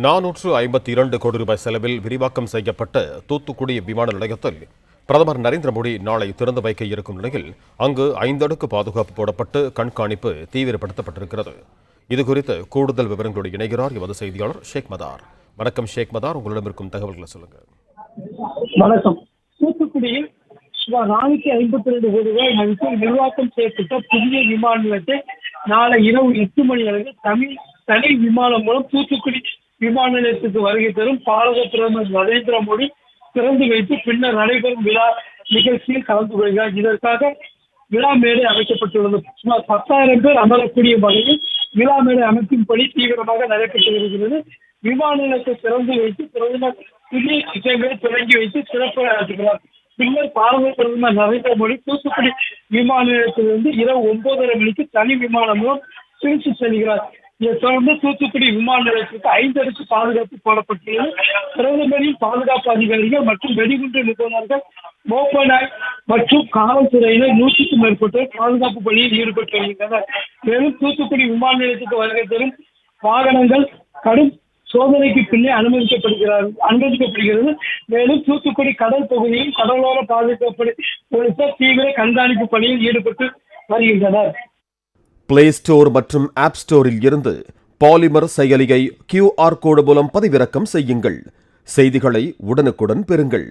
452 கோடி ரூபாய் செலவில் விரிவாக்கம் செய்யப்பட்ட தூத்துக்குடி விமான நிலையத்தில் பிரதமர் நரேந்திர மோடி நாளை திறந்து வைக்க இருக்கும் நிலையில் அங்கு 5 அடுக்கு பாதுகாப்பு போடப்பட்டு கண்காணிப்பு தீவிரப்படுத்தப்பட்டிருக்கிறது. இதுகுறித்து கூடுதல் விவரங்களோடு இணைகிறார் எமது செய்தியாளர் ஷேக் மதார். வணக்கம் ஷேக் மதார், உங்களிடம் இருக்கும் தகவல்களை சொல்லுங்க. வணக்கம். தூத்துக்குடியில் சுமார் 452 கோடி ரூபாய் மதிப்பில் விரிவாக்கம் செய்யப்பட்ட புதிய விமான நிலையத்தை நாளை இரவு 8 மணி அளவில் தனி விமானம் மூலம் தூத்துக்குடி விமான நிலையத்துக்கு வருகை தரும் பாரத பிரதமர் நரேந்திர மோடி திறந்து வைத்து பின்னர் நடைபெறும் விழா நிகழ்ச்சியில் கலந்து கொள்கிறார். இதற்காக விழா மேடை அமைக்கப்பட்டுள்ளது. சுமார் 10,000 பேர் அமரக்கூடிய வகையில் விழா மேடை அமைக்கும் பணி தீவிரமாக நடைபெற்று வருகிறது. விமான நிலையத்தை திறந்து வைத்து பிரதமர் புதிய திட்டங்களை தொடங்கி வைத்து சிறப்பு ஆற்றுகிறார். பின்னர் பாரத பிரதமர் நரேந்திர மோடி தூத்துக்குடி விமான நிலையத்திலிருந்து இரவு 9:30 மணிக்கு தனி விமானம் மூலம் திருச்சி செல்கிறார். இதைத் தொடர்ந்து தூத்துக்குடி விமான நிலையத்திற்கு 5 அடுக்கு பாதுகாப்பு போடப்பட்டுள்ளது. பிரதமரின் பாதுகாப்பு அதிகாரிகள் மற்றும் வெடிகுண்டு நிபுணர்கள், மோப்பனாய் மற்றும் காவல்துறையினர் 100க்கும் மேற்பட்டோர் பாதுகாப்பு பணியில் ஈடுபட்டு வருகின்றனர். மேலும் தூத்துக்குடி விமான நிலையத்துக்கு வருகை தரும் வாகனங்கள் கடும் சோதனைக்கு பின்னே அனுமதிக்கப்படுகிறது. மேலும் தூத்துக்குடி கடல் பகுதியில் கடலோர பாதுகாப்பு போலீசார் தீவிர கண்காணிப்பு பணியில் ஈடுபட்டு வருகின்றனர். பிளே ஸ்டோர் மற்றும் ஆப் ஸ்டோரில் இருந்து பாலிமர் செயலியை QR கோடு மூலம் பதிவிறக்கம் செய்யுங்கள். செய்திகளை உடனுக்குடன் பெறுங்கள்.